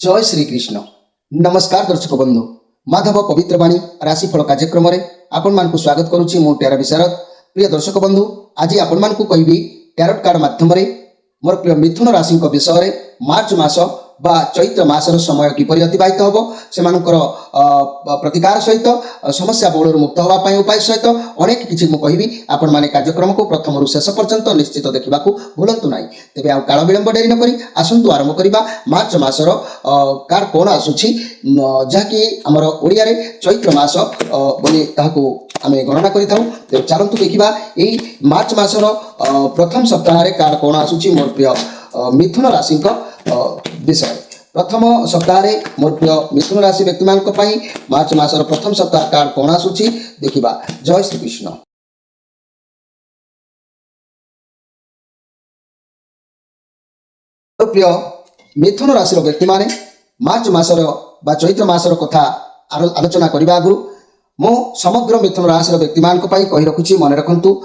जय श्री कृष्ण। नमस्कार दर्शक बंधु, माधव पवित्रवाणी राशिफल कार्यक्रम में आपण मान स्वागत करुच्ची। मु टैरो विशारद। प्रिय दर्शक बंधु, आज आपण मान कहबी टैरोट कार्ड माध्यम मोर प्रिय मिथुन राशि विषय में मार्च मास बा चैत्र मासर समय किपरि अतिबाहित हम से प्रतिकार सहित समस्या बहुल मुक्त होगापी उपाय सहित अनेक किसी मुझे आपण मैंने कार्यक्रम को प्रथम शेष पर्यंत निश्चित देखा भूलु ना। तेज आ काल विलंब डेरी नक आसतु आरंभ करवा मार्च मासर कार्ड कौन आसूची जहाँकि आमर ओडिया चैत्र मास बोली आम गणना कर चलतु देखा यही मार्च मासर प्रथम सप्ताह कार्ड कौन आसूची मोर प्रिय मिथुन राशि विषय। प्रथम सप्ताह मोर प्रिय मिथुन राशि व्यक्ति मार्च मासर प्रथम सप्ताह कार्ड कौन आसूची देखा। जय श्री कृष्ण। प्रिय मिथुन राशि व्यक्ति माने मार्च मासर बा चैत्र मासर कथा आलोचना करने आगु मो समग्र मिथुन राशि व्यक्ति कही रखुची मन रखु।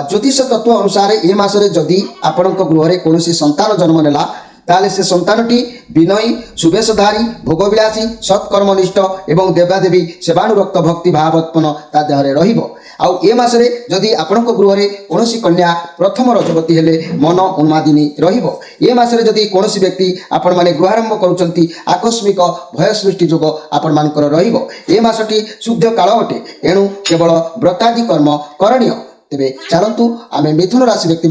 ज्योतिष तत्व अनुसार ए मासरे जदि आपण गृह में कौन संतान जन्म नेला ताले से संतानटी विनयी सुवेशधारी भोगविलासी सत्कर्मनिष्ठ एवं देवादेवी सेवानुरक्त भक्ति भावोत्पन्न ता देहरे रहिबो। आउ ए मासरे जदि आपण गृह में कौन कन्या प्रथम रजवती हेले मन उन्मादिनी रहिबो। ए मासरे जदि कौन व्यक्ति आपण माने गृहारंभ करुचंती आकस्मिक भय सृष्टि जोग आपण मानकर रहिबो। ए मासटी शुद्ध काल अटे, एणु केवल व्रतादि कर्म करणीय। तेबे चलतु आमे मिथुन राशि व्यक्ति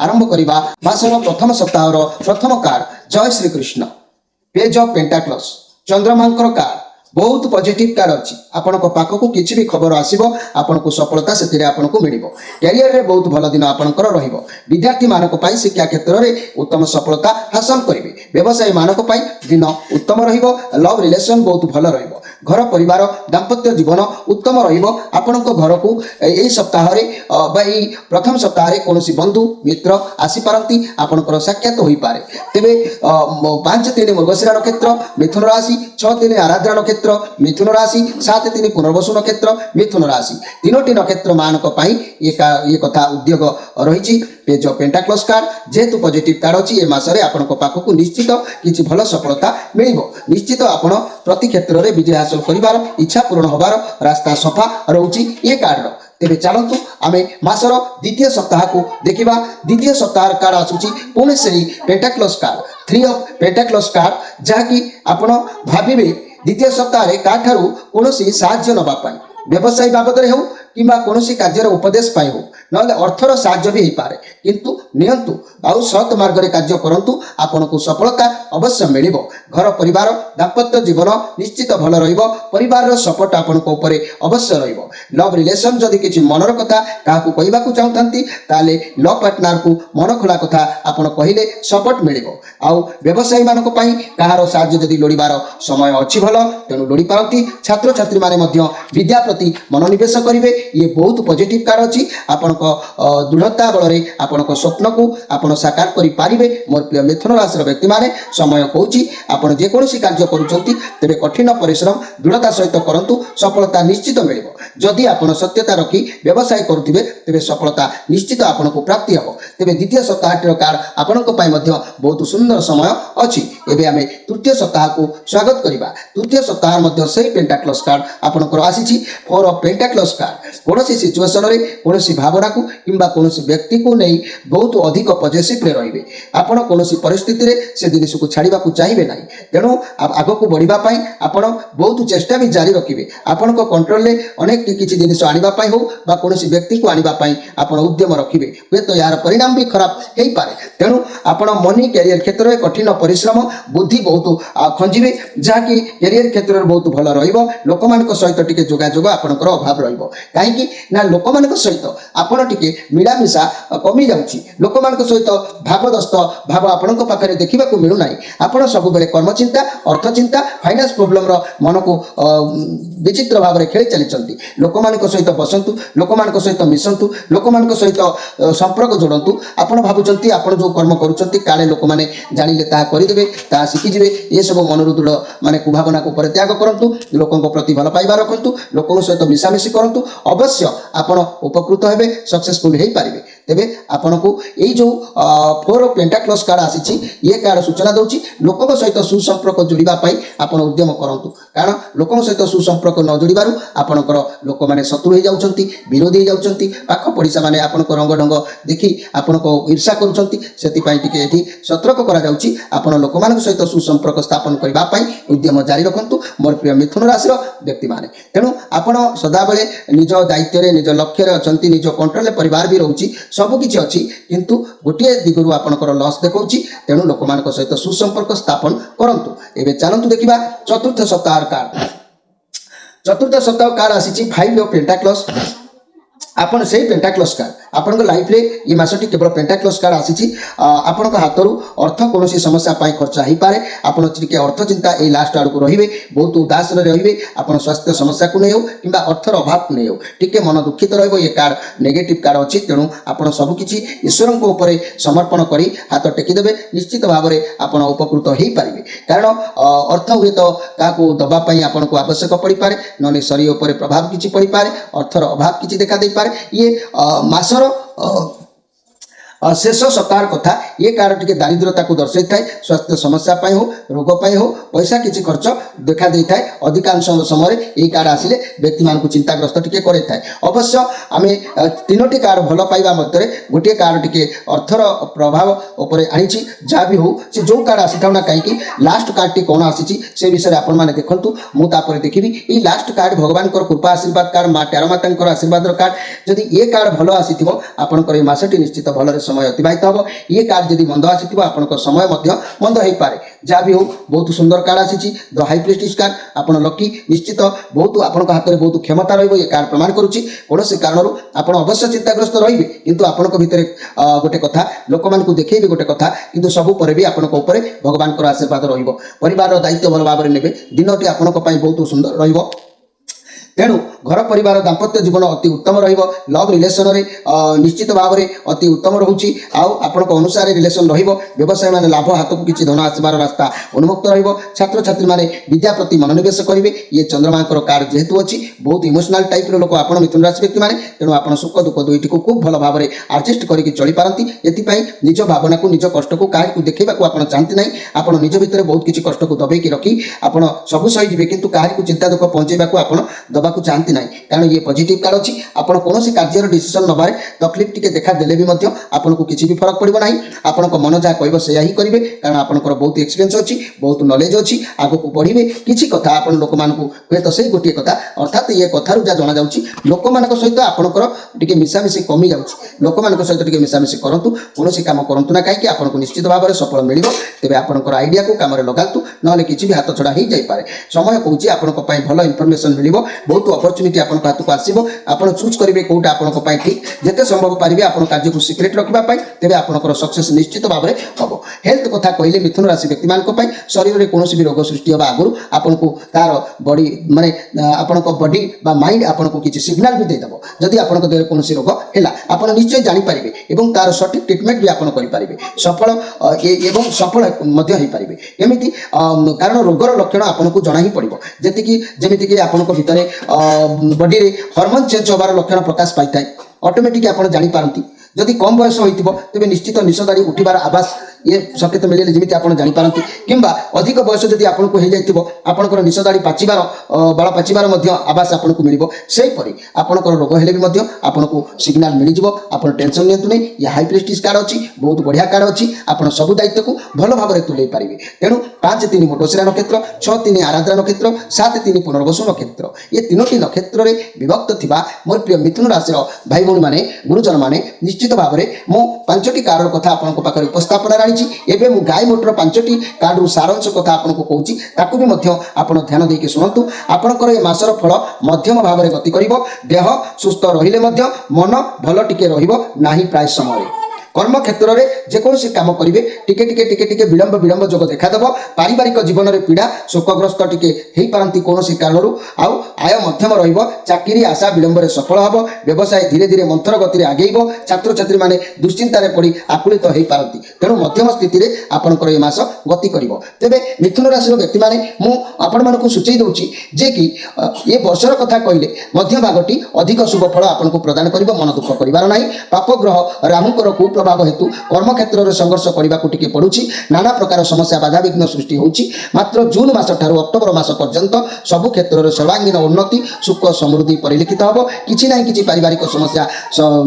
आरंभ करवा मासर प्रथम सप्ताह प्रथम कार्ड। जय Shri Krishna. Page of pentacles चंद्रमांकर कार्ड बहुत पॉजिटिव कार्ड अच्छी। आपण पाखक किसी भी खबर आसो आपन को सफलता से आपन को मिल कैरियर रे बहुत भल दिन आपंकर विद्यार्थी मानक शिक्षा क्षेत्र में उत्तम सफलता हासिल करेंगे। व्यवसायी मानक दिन उत्तम लव रिलेशन बहुत भल घर परिवार दाम्पत्य जीवन उत्तम आपण घर को यही सप्ताह प्रथम सप्ताह कौन बंधु मित्र आसीपारती आपंकर साक्षात हो पारे। तेरे 5-3 मृगशिरा नक्षत्र मिथुन राशि, 6-3 आराध्या नक्षत्र मिथुन राशि, 7-3 पुनर्वसु नक्षत्र मिथुन राशि, 3टी नक्षत्र मानक ये कथा उद्योग रही। पेज ऑफ पेंटाक्लस कार्ड जेहेतु पॉजिटिव कार्ड अच्छी ए मासरे आपण पाखक निश्चित किसी भल सफलता मिल निश्चित आपण प्रति क्षेत्र में विजय हासिल कर इच्छा पूर्ण होबार रास्ता सफा रोचे ये कार्ड। तेरे चलतु आम मासर द्वितीय सप्ताह को देखा। द्वितीय सप्ताह कार्ड आसूची पुणी से पेंटाक्लस कार्ड 3 ऑफ पेंटाक्लस कार्ड जहाँकि आपण भाविबे द्वितीय सप्ताह कार्ड ठारू कौन साहाय्य नवापाई व्यवसायी बाबद हो कि कौन कार्य उपदेश पाई हो ना अर्थर साहाय्य भी हो पारे, किंतु नियंतु आउ सत मार्ग रे कार्य करंतु आपन को सफलता अवश्य मिलिबो। घर परिवार दाम्पत्य जीवन निश्चित भल रहिबो। परिवार रो सपोर्ट आपन को ऊपर अवश्य रहिबो। लव रिलेशन जदि किछि मनर कथा काहाकू कहबाकू चाहतांती ताले लव पार्टनर को मन खोला कथा आपन कहिले सपोर्ट मिलिबो। आउ व्यवसायी मानक पई काहारो साहाय्य जदि लोड़ीबार समय अछि भल तेनु लोड़ी पारती। छात्र छात्री माने मध्य विद्या प्रति मनोनिवेश करिवे। ये बहुत पॉजिटिव कार्ड अच्छी। आपण दृढ़ता बल आपण स्वप्न को आपण साकार करें। मोर प्रिय मिथुन राशि व्यक्ति माने समय कहूँ आपड़ जेकोसी कार्य करुँच तेरे कठिन परिश्रम दृढ़ता सहित करूँ सफलता निश्चित मिल। जदि आपड़ सत्यता रखी व्यवसाय करुवे तेरे सफलता निश्चित आपन को प्राप्ति हम। तेरे द्वितीय सप्ताह कार्ड आपण बहुत सुंदर समय अच्छी। एवं आम तृतीय सप्ताह को स्वागत करवा। तृतीय सप्ताह से पेंटाक्लस कार्ड आपंकर आसी 4 ऑफ पेंटाक्लस कार्ड कौन सिचुएसन रे कौन भावना को किंबा कौन व्यक्ति को नहीं बहुत अधिक पॉजिटिव रे रहिबे। आपण कौन परिस्थिति रे से जिनिस को छाड़िबा को चाहिए ना, तेणु आग को बढ़िबा पई आपण बहुत चेष्टा भी जारी रखिबे। आपण को कंट्रोल ले अनेक किछि जिनिस आनिबा पई हो बा कौन व्यक्ति को आनिबा पई आपण उद्यम रखिबे। हे तो यार परिणाम भी खराब हेई पारे। तेणु आपण मनी कैरियर क्षेत्र में कठिन परिश्रम बुद्धि बहुत खंजिबे जहाँकि कैरियर क्षेत्र में बहुत भल रहिबो। लोक मानक सहित टिके जोगाजोग आपणकर अभाव रहिबो। कहीं ना लोक मान सहित आपण टिके मिलामिशा कमी जाऊँगी। लोक मान सहित भावदस्त भाव आपण पाखे देखा मिलूना। आपड़ सब बेले कर्म चिंता अर्थ चिंता फाइनान्स प्रोब्लेम मन को विचित्र भाव में खेली चली। लोक मान सहित बसतु, लोक मान सहित मिशंतु, लोक मान सहित संपर्क जोड़तु। आपड़ भावुंट आपड़ जो कर्म करुँच काले लोक मैंने जानिले ता करदे ता शिखिजे। ये सब मन दृढ़ माने कुभावना को परित्याग करूँ। लोकों प्रति भल पाइबा रखु, लोकों सहित मिशामिशी करूँ। अवश्य आपण उपकृत हेबे, सक्सेसफुल हो पारे। तेबे आपन को यही जो 4 ऑफ पेंटाक्लस कार्ड आसी ये कार्ड सूचना दूची लोकों सहित सुसंपर्क जोड़िबा पई आपण उद्यम करंतु कारण लोकों सहित सुसंपर्क न जोड़िबारु आपणकर लोक माने शत्रु हो जाउचंती विरोधी हो जाउचंती पाख पड़िसा माने आपणको रंग ढंग देखि आपणको ईर्षा करूचंती सेति पई टिके एठी सतर्क करा जाउची आपण लोक मान सहित सुसंपर्क स्थापन करबा पई उद्यम जारी रखंतु मोर प्रिय मिथुन राशि व्यक्ति माने तेणु आपण सदा बेले निज दायित्व रे निज लक्ष्य रे अछंती निज कंट्रोल परिवार भी रहउची सब किछि अछि किंतु गोटे दिगरु आपणकर लॉस देखउची तेणु लोक मान सहित सुसंपर्क स्थापन करंतु एबे चलंतु देखिबा चतुर्थ सप्ताह कार्ड चतुर्थ सप्ताह कार्ड आसी 5 ऑफ पेंटाक्लस आपण से पेंटाक्लस कार्ड आपण लाइफ रे ये मासटी केवल पेंटाक्लस कार्ड आसी आपण हाथरू अर्थ कौन समस्या पाई खर्च हो पारे आपण टिके अर्थ चिंता ए लास्ट आड़ को रहिबे बहुत उदास रहिबे आपण स्वास्थ्य समस्या को नहीं हो किंबा अर्थर अभाव को नहीं हो टिके मन दुखित रहिबो ये कार्ड नेगेटिव कार्ड अछि तेणु आपण सब किछि ईश्वर को ऊपर समर्पण करी हाथ टेकी देबे निश्चित भाव में आपण उपकृत हो पारिबे कारण अर्थ हुए तो काको दबा पई आपण को आवश्यक पड़ी पारे नने शरीर ऊपर प्रभाव किछि पड़ी पारे अर्थर अभाव किछि देखा दे पारे ये मासर शेष सप्ताह कथा ये कार्ड टी दारिद्रता को दर्शाई थाए स्वास्थ्य समस्या पाई हो रोग पाई हो पैसा किसी खर्च देखा दे थाए अधिकांश समय ये कार्ड आसिले व्यक्ति मान चिंताग्रस्त टी करे थाए अवश्य आम तीनोटी कार्ड भल पाइबा मध्य गोटे कार्ड टी अर्थर प्रभाव उपर आनी जहाँ भी हो से जो कार्ड आसी था ना कहीं लास्ट कार्ड टी कौन आसी से विषय आपण मैंने देखूँ मुझे देखी ये लास्ट कार्ड भगवान कृपा आशीर्वाद कार्ड माँ टेरा माता आशीर्वाद कार्ड जदि ये कार्ड भल आसी आपंकर मसटी निश्चित भल समय अतिबाहित हम ये कार्ड जदि मंद आसी आपण समय मंद हो पारे जहाँ भी हो बहुत सुंदर कार्ड आसी द हाई प्रेस्टीज कार्ड आपन लकी निश्चित बहुत आपण हाथ में बहुत क्षमता रही ये कार्ड प्रमाण करुच्ची कौन से कारण आप अवश्य चिंताग्रस्त रे किंतु आपण भितर गोटे कथा लोक मान देखेबे गोटे कथा किंतु सबू पर भी आपण भगवान आशीर्वाद रहिबो दायित्व भल भाव में ने दिनटी आपण बहुत सुंदर रहिबो तेणु घर परिवार दाम्पत्य जीवन अति उत्तम रहिबो लव रिलेशन रे निश्चित भाव में अति उत्तम रहउची आपण अनुसार रिलेशन रहिबो व्यवसाय माने लाभ हाथ को किछि धन आसबार रास्ता उन्मुक्त रहिबो छात्र छात्री माने विद्या प्रति मनोनिवेश करिवे ये चंद्रमांकर कार्ड जेहेतु अछि बहुत इमोशनल टाइप रो लोक आपण मिथुन राशि व्यक्ति माने तेणु आपण सुख दुख दुईटी को खूब भल भाव में एडजस्ट करके चली पारंती एति पई निज भावना को निज कष्ट को काहे को देखैबा को आपण चाहती नहीं आपण निज भितर बहुत किछि कष्ट को दबेकी रखी आपण सब सही जिवे किंतु काहे को चिंता दुख पहुंचेबा को आपण दबा को चाहती नहीं कारण ये पॉजिटिव कार्ड अच्छी आपण कौन कार्य डिसीजन नबारे तकलीफ टी देखा देले भी आपन को किसी भी फरक पड़ो ना आपण मन जहाँ कह से ही करेंगे कारण आपंकर बहुत एक्सपीरियंस अच्छी बहुत नॉलेज अच्छी आग को बढ़े किसी कथा आप लोक मान हुए तो से गोटे कथा अर्थात ये कथार जहाँ जना जाऊँगी लोक मान सहित आपंकर टी मिसामिशी कमी जाऊँगी लोक मान सहित टी मिसामिशी करूँ कौन काम करूँ ना कहीं आपको निश्चित भाव में सफल मिल तेज आपंकर आइडिया को कम लगातु ना किसी भी हाथ छड़ा हो जाए समय कौच आपंप भल इनफर्मेशन मिल बहुत अपॉर्चुनिटी आपन हाथ को आसीबो आपन चूज करिवे कोटा आपन को ठीक जते संभव पारिबे आपन कार्य को सीक्रेट रखबा पाई तेबे आपनकर सक्सेस निश्चित भाव में हबो हेल्थ कथा कहले मिथुन राशि व्यक्ति मान को पाई शरीर रे कोनोसी भी रोग सृष्टि होबा आगुरु आपन को तार बॉडी माने आपन को बॉडी बा माइंड आपन को किछि सिग्नल भी दे दबो जदि आपन को देह कोनोसी रोग हैला आपन निश्चय जानि पारिबे एवं तार सटीक ट्रीटमेंट भी आपन करि पारिबे सफल एवं सफल मध्य होई पारिबे एमिति कारण रोगर लक्षण आपन को जणा ही पड़िबो जेमिति कि आपन को भितरे बॉडी रे हार्मोन चेंज होबार लक्षण प्रकाश पाई थाए ऑटोमेटिक आप जानी पारती जदि कम बयस होइतिबो तेबे निश्चित निशदाड़ी उठिबार आवास ये संकेत मिले जमी आप जापारती कि अधिक बयस जदि आपको हो जाइए आपंकर निशदाड़ी पाचिबार बाल पाचिबार आवास आपको मिल सेहीपरि आपंकर रोग हेले भी आपको सिग्नाल मिल जाव आप टेंशन नियंतु नहीं ये हाई प्रेस्टीज कार्ड अच्छी बहुत बढ़िया कार्ड अच्छी आप सब दायित्व को भल भाव में तुले पारे तेणु 5-3 मोटोसिरा नक्षत्र 6-3 आराधना नक्षत्र 7-3 पुनर्वसु नक्षत्र ये तीनोटी नक्षत्र में विभक्त थिबा मोर प्रिय मिथुन राशि भाई भौणी माने गुरुजन माने निश्चित भाव में मो 5टी कार्ड कथा आपन पाखे उपस्थापन एबे मु गाय मोटर 5टी कार्ड सारांश कथा आपको कहूँ ताकू भी आप ध्यान देके शुणु आपंकर ये मासर फल मध्यम भाव में गति कर देह सुस्थ रहिले मन भल टिके रहिबो नाही प्राय समय কর্ম ক্ষেত্রে যেকোনসি কাম করবে টিকে টিকে টিকে টিকে বিলম্ব বিলম্ব যোগ দেখাদেব পারিবারিক জীবনের পীড়া শোকগ্রস্ত টিকে হয়ে পারতি কৌশি কারণর আউ আয় মধ্যম রহব চাকরি আশা বিলম্বরে সফল হব ব্যবসায় ধীরে ধীরে মন্থর গতিরে আগেইব ছাত্রছাত্রী মানে দুশ্চিন্তার পড়ি আকুলিত হয়ে পারতি তেণু মধ্যম স্থিতিরে আপনার এই মাস গতি করব তেবে মিথুন রাশির ব্যক্তি মানে মু আপনার সূচাই দেছি যে কি এ বর্ষর কথা কহিলে মধ্য ভাগটি অধিক শুভ ফল আপনার প্রদান করব মন দুঃখ করিবার নাই পাপ গ্রহ রাহুঙ্কর কুপ্রভাব হেতু কর্মক্ষেত্রে সংঘর্ষ করা টিকে পড়ুছি নানা প্রকার সমস্যা বাধাবিঘ্ন সৃষ্টি হচ্ছে মাত্র জুন মাস ঠার অক্টোবর মাস পর্যন্ত সবু ক্ষেত্রে সর্বাঙ্গীন উন্নতি সুখ সমৃদ্ধি পরিলক্ষিত হব কিছু না কিছু পারিবারিক সমস্যা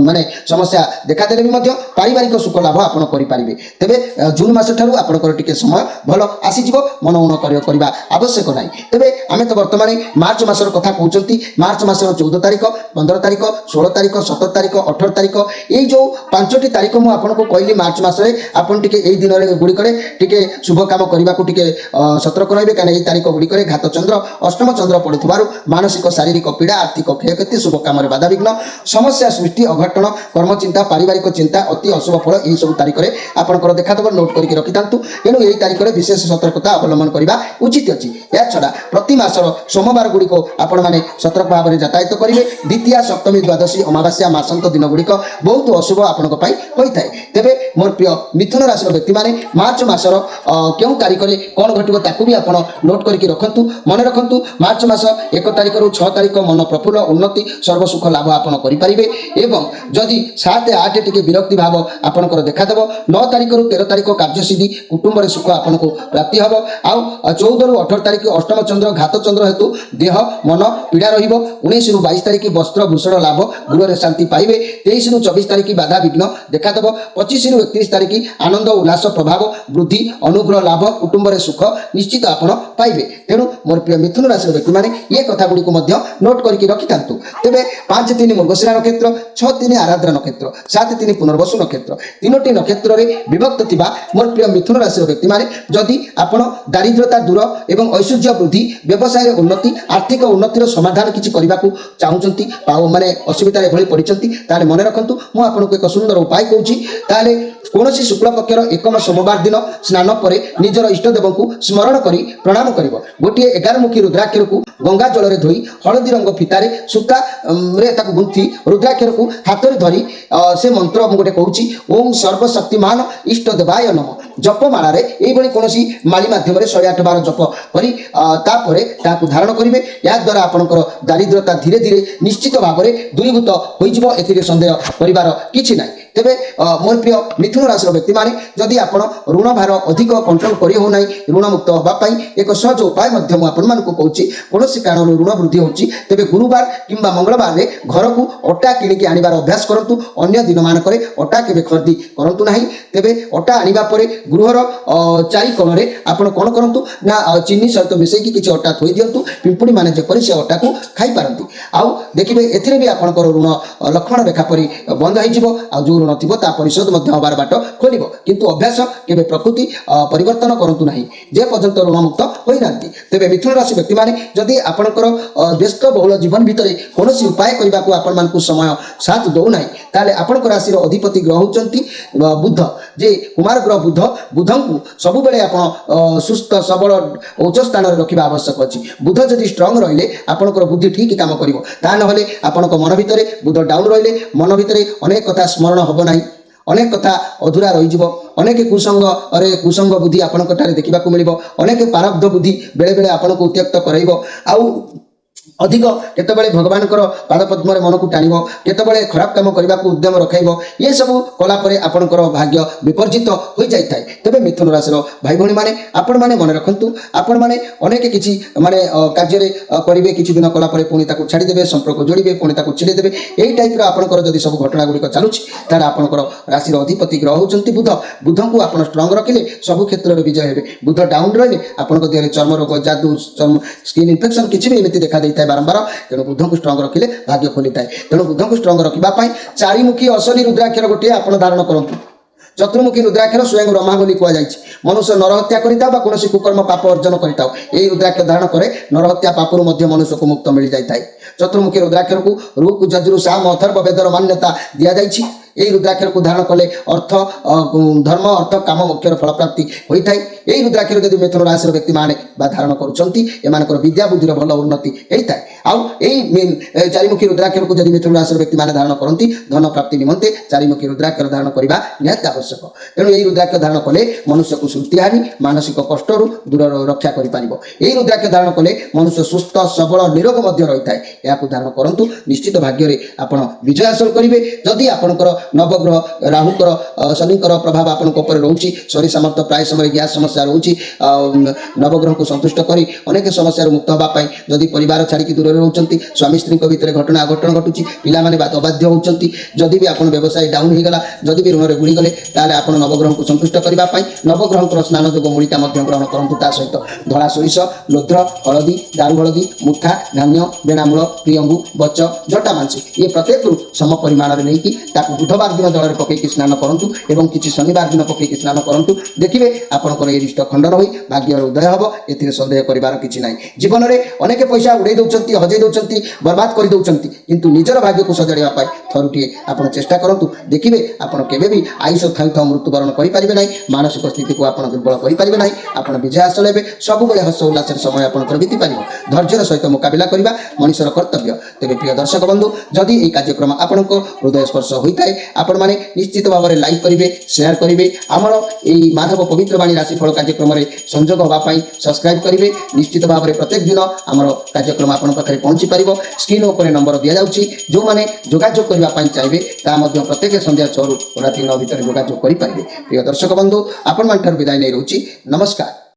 মানে সমস্যা দেখাদেলে भी পারিবারিক সুখ লাভ আপনার করে পারিবে তেবে জুন মাস ঠার আপনার টিকে সময় ভাল আসিযোগ মন উণ করা আবশ্যক নাই তেবে আমি তো বর্তমানে মার্চ মাসর কথা কৌঁচি মার্চ মাসর 14 তারিখ 15 তারিখ 16 তারিখ 17 তারিখ 18 তারিখ এই যে 5টি তারিখ মু আপনার কহিলি মার্চ মাসে আপনার টিকে এই দিন গুড়িকরে টিকে শুভ কাম করা টিকে সতর্ক রহবে কারণ এই তারিখ গুড়িকরে ঘাত চন্দ্র অষ্টম চন্দ্র পড়ুবার মানসিক শারীরিক পীড়া আর্থিক ক্ষয়ক্ষতি শুভ কামরে বাধাবিঘ্ন সমস্যা সৃষ্টি অঘটন কর্মচিন্তা পারিবারিক চিন্তা অতি অশুভ ফল এইসব তারিখে আপনার দেখাদেব নোট করি রখি था तेणु यही तारिखर विशेष सतर्कता अवलम्बन करने उचित अच्छी या छड़ा प्रति मासर सोमवार गुड़िक आपण मैंने सतर्क भाव में यातायात करेंगे द्वितीय सप्तमी द्वादशी अमावास्या मासांत दिन गुड़िक बहुत अशुभ आपण होता है तेरे मोर प्रिय मिथुन राशि व्यक्ति मैंने मार्च मासर क्यों तारिख में कौन घटो ताकू भी आप नोट करके रखु मन रखु मार्च मास 1 तारिख रु 6 तारिख मन प्रफुल्ल उन्नति सर्वसुख लाभ आपड़ करेंगे एवं जदि 7 8 टी विरक्ति भाव आपंकर देखादेव 9 तारिख रु 13 तारिख कार्यसिद्धि कुटुंब सुख आपको प्राप्ति हम आउ 14 रु 18 तारिख अष्टम चंद्र घात चंद्र हेतु देह मन पीड़ा रही 19 रु 22 तारिख वस्त्र भूषण लाभ गृह शांति पाइबे 23 रु 24 तारिख बाधा विघ्न देखादेव 25 रु 31 तारिख आनंद उल्लास प्रभाव वृद्धि अनुग्रह लाभ कुटुंब सुख निश्चित आप पाइबे तेणु मोर प्रिय मिथुन राशि व्यक्ति मैंने ये कथा गुड़ी नोट करके रखि था तेरे 5 3 मृगशिरा नक्षत्र 6 3 आराध्रा नक्षत्र 7 3 पुनर्वसु नक्षत्र तीनोटी नक्षत्र में विभक्त थिबा मोर प्रिय मिथुन राशि व्यक्ति मैंने जदि आपण दारिद्रता दूर एवं ऐश्वर्य वृद्धि व्यवसाय उन्नति आर्थिक उन्नतिर समाधान किसी करने को चाहूँगी माने असुविधा पड़ती मन रखु मुझे एक सुंदर उपाय कहूँ कौन शुक्ल पक्षर एकम सोमवार दिन स्नान पर निजर इष्टदेव को स्मरण कर प्रणाम कर गोटे 11 रुद्राक्षर को गंगा जल में धोई हलदी रंग फितार सूता गुंथि रुद्राक्षर को हाथ में धरी से मंत्र गोटे कहूँ ओम सर्वशक्तिमान इष्ट देवाय नम जपमाल ये कौन माली मध्यम 108 बार जप कर धारण करेंगे या द्वारा आपंकर दारिद्रता धीरे धीरे निश्चित भाव में दूरीभूत हो सन्देह कर किसी ना तेरे मोर प्रिय मिथुन राशि व्यक्ति मैंने जदि आप ऋण भार अधिक कंट्रोल कर होना ऋण मुक्त होगापी एक सहज उपाय आपण कहूँ कौन कारण ऋण वृद्धि होती तेरे गुरुवार कि मंगलवार घर को अटा किणिकी आनबार अभ्यास करूँ अन्य दिन मानक अटा के खरीदी करूँ ना तेरे अटा आने गृहर चारि कोण आपड़ कौन करूँ ना चीनी सहित मिसेकी किसी अटा थोई दिंतु पिंपुड़ी मैंने जपरी से अटा को खाई पारती आउ देखिए एथिरे भी आपंकर ऋण लक्ष्मण रेखा परी बंद हो ऋण थी परिशोध हबार बाट खोल किंतु अभ्यास के प्रकृति परिवर्तन करूँ ना जे पर्यंत ऋण मुक्त होना तेरे मिथुन राशि व्यक्ति मैंने जदि आपंकर व्यस्त बहुल जीवन भितर कौन उपाय करने को आपण समय साथ दौना ताले आपंकर राशि अधिपति ग्रह होती बुध जे कुमार ग्रह बुध बुधन को सब बेले आप सुस्थ सबल उच्च स्थान रखा आवश्यक अच्छी बुध जदि स्ट्रंग रही आपंकर बुद्धि ठीक काम कर आपण मन भितर बुध डाउन रही मन भितर अनेक कथा स्मरण हम ना अनेक कथा अधूरा रही अनेक कुसंग बुद्धि आपंक देखा मिल अनेक पारब्ध बुद्धि बेले बेले आपको उत्त्यक्त कर अधिक केतबेले भगवान पादपद्म मन को टाण केतबेले खराब काम करने को उद्यम रखाइब ये सब कलापर आपंकर भाग्य विपर्जित हो जाए तेरे मिथुन राशि भाई भाई मैंने आपण मैंने मन रखु आपण मैंने अनेक किसी माने कार्य करेंगे किसी दिन कलापर पुणी छाड़देवे संपर्क जोड़े पुणी छिड़ेदेवे यही टाइप आपंकर जब सब घटना गुड़िक चलुची तार आपंकर राशि अधिपति ग्रह होती बुध बुध को आप स्ट्रंग रखिले सब क्षेत्र में विजय हे बुध डाउन रही आपंक देह चर्म रोग जादू स्किन इन्फेक्शन किसी भी एमती देखा देता है बारंबार तेणु बुध को स्ट्रंग रखिले भाग्य खोली थाए तेणु बुध को स्ट्रंग रखापी चारिमुखी असली रुद्राक्षर गोटे आप धारण करूँ चतुर्मुखी रुद्राक्षर स्वयं ब्रह्मा बोली कहुई मनुष्य नरहत्या करता कौन कुकर्म पाप अर्जन करता यही रुद्राक्ष धारण करे नरहत्या पापरू मनुष्य को मुक्त मिल जाए चतुर्मुखी रुद्राक्षर को रुक जजुर साम अथर्व वेदर मान्यता दि जाए এই রুদ্রাক্ষরକୁ ধাରଣ কলে অর্থ ধর্ম অর্থ কাম মোক্ষর ফলপ্রাপ্তি ହୋଇଥାଏ। এই রুদ্রাক্ষর যদি মিথুন রাশির ব্যক্তি মানে বা ধারণ করুଛନ୍ତି এମାନଙ୍କର বিদ্যা বুদ্ଧିର ଭଲ ଉନ୍ନତି ହୋଇଥାଏ। ଆଉ এই ଚାରିମୁଖୀ ରুদ্ରାକ୍ଷରକୁ ଯଦି ମିଥୁନ ରାଶିର ବ୍ୟକ୍ତି ମାନେ ଧାରଣ କରନ୍ତି ଧନ ପ୍ରାପ୍ତି ନିମନ୍ତେ ଚାରିମୁଖୀ ରুদ্রাক্ষର ଧାରଣ କରିବା ନିହାତି ଆବଶ୍ୟକ। ତେଣୁ এই রুদ্রাক্ষ ଧାରଣ କଲେ ମନୁଷ୍ୟକୁ ସ୍ମୃତିହାନି ମାନସିକ କଷ୍ଟରୁ ଦୂର ରକ୍ଷା କରିପାରିବ। এই রুদ্রাক্ষ ଧାରଣ କଲେ ମନୁଷ୍ୟ ସୁସ୍ଥ ସବଳ ନିରୋଗ ମଧ୍ୟ ରହିଥାଏ। ଏହାକୁ ଧାରଣ କରନ୍ତୁ, ନିଶ୍ଚିତ ଭାଗ୍ୟରେ ଆପଣ ବିଜୟ ହାସଲ କରିବେ। ଯଦି ଆପଣଙ୍କର ନବଗ୍ରହ ରାହୁଙ୍କର ଶନିଙ୍କର ପ୍ରଭାବ ଆପଣଙ୍କ ଉପରେ ରହୁଛି, ଶରୀର ସାମର୍ଥ୍ୟ ପ୍ରାୟ ସମୟରେ ଗ୍ୟାସ୍ ସମସ୍ୟା ରହୁଛି, ନବଗ୍ରହଙ୍କୁ ସନ୍ତୁଷ୍ଟ କରି ଅନେକ ସମସ୍ୟାରୁ ମୁକ୍ତ ହେବା ପାଇଁ ଯଦି ପରିବାର ଛାଡ଼ିକି ଦୂରରେ ରହୁଛନ୍ତି, ସ୍ୱାମୀ ସ୍ତ୍ରୀଙ୍କ ଭିତରେ ଘଟଣା ଅଘଟଣ ଘଟୁଛି, ପିଲାମାନେ ଅବାଧ୍ୟ ହେଉଛନ୍ତି, ଯଦି ବି ଆପଣ ବ୍ୟବସାୟ ଡାଉନ୍ ହେଇଗଲା, ଯଦି ବି ଋଣରେ ବୁଡ଼ିଗଲେ, ତାହେଲେ ଆପଣ ନବଗ୍ରହଙ୍କୁ ସନ୍ତୁଷ୍ଟ କରିବା ପାଇଁ ନବଗ୍ରହଙ୍କର ସ୍ନାନ ଯୋଗ ମୂଳିକା ମଧ୍ୟ ଗ୍ରହଣ କରନ୍ତୁ। ତା ସହିତ ଧଳା ସୋରିଷ, ଲୋଧ୍ର, ହଳଦୀ, ଦାରୁ ହଳଦୀ, ମୁଥା, ଧାନ୍ୟ, ବେଣାମୂଳ, ପ୍ରିୟଙ୍ଗୁ, ବଚ, ଜଟା ମାଂସି ଏ ପ୍ରତ୍ୟେକରୁ ସମ ପରିମାଣରେ ନେଇକି ତାକୁ ବୁଧବାର ଦିନ ଜଳରେ ପକାଇକି ସ୍ନାନ କରନ୍ତୁ ଏବଂ କିଛି ଶନିବାର ଦିନ ପକାଇକି ସ୍ନାନ କରନ୍ତୁ। ଦେଖିବେ ଆପଣଙ୍କର ଏ ରିଷ୍ଟ ଖଣ୍ଡନ ହୋଇ ଭାଗ୍ୟର ଉଦୟ ହେବ। ଏଥିରେ ସନ୍ଦେହ କରିବାର କିଛି ନାହିଁ। ଜୀବନରେ ଅନେକ ପଇସା ଉଡ଼େଇ ଦେଉଛନ୍ତି, ହଜେଇ ଦେଉଛନ୍ତି, ବର୍ବାଦ କରିଦେଉଛନ୍ତି, କିନ୍ତୁ ନିଜର ଭାଗ୍ୟକୁ ସଜାଡ଼ିବା ପାଇଁ ଥରୁଟିଏ ଆପଣ ଚେଷ୍ଟା କରନ୍ତୁ। ଦେଖିବେ ଆପଣ କେବେ ବି ଆୟୁଷ ଥାଉ ଥାଉ ମୃତ୍ୟୁବରଣ କରିପାରିବେ ନାହିଁ। ମାନସିକ ସ୍ଥିତିକୁ ଆପଣ ଦୁର୍ବଳ କରିପାରିବେ ନାହିଁ। ଆପଣ ବିଜୟ ହାସଲ ହେବେ। ସବୁବେଳେ ହସ ଉଲ୍ଲାସର ସମୟ ଆପଣଙ୍କର ବିତିପାରିବ। ଧୈର୍ଯ୍ୟର ସହିତ ମୁକାବିଲା କରିବା ମଣିଷର କର୍ତ୍ତବ୍ୟ। ତେବେ ପ୍ରିୟ ଦର୍ଶକ ବନ୍ଧୁ, ଯଦି ଏହି କାର୍ଯ୍ୟକ୍ରମ ଆପଣଙ୍କ ହୃଦୟ ସ୍ପର୍ଶ ହୋଇଥାଏ ଆପଣମାନେ ନିଶ୍ଚିତ ଭାବରେ ଲାଇକ୍ କରିବେ, ସେୟାର କରିବେ। ଆମର ଏହି ମାଧବ ପବିତ୍ରବାଣୀ ରାଶିଫଳ କାର୍ଯ୍ୟକ୍ରମରେ ସଂଯୋଗ ହେବା ପାଇଁ ସବସ୍କ୍ରାଇବ୍ କରିବେ। ନିଶ୍ଚିତ ଭାବରେ ପ୍ରତ୍ୟେକ ଦିନ ଆମର କାର୍ଯ୍ୟକ୍ରମ ଆପଣଙ୍କ ପାଖରେ ପହଞ୍ଚି ପାରିବ। ସ୍କ୍ରିନ୍ ଉପରେ ନମ୍ବର ଦିଆଯାଉଛି। ଯେଉଁମାନେ ଯୋଗାଯୋଗ କରିବା ପାଇଁ ଚାହିଁବେ ତାହା ମଧ୍ୟ ପ୍ରତ୍ୟେକ ସନ୍ଧ୍ୟା 6ରୁ ରାତି 9 ଭିତରେ ଯୋଗାଯୋଗ କରିପାରିବେ। ପ୍ରିୟ ଦର୍ଶକ ବନ୍ଧୁ, ଆପଣମାନଙ୍କର ବିଦାୟ ନେଇ ରହୁଛି। ନମସ୍କାର।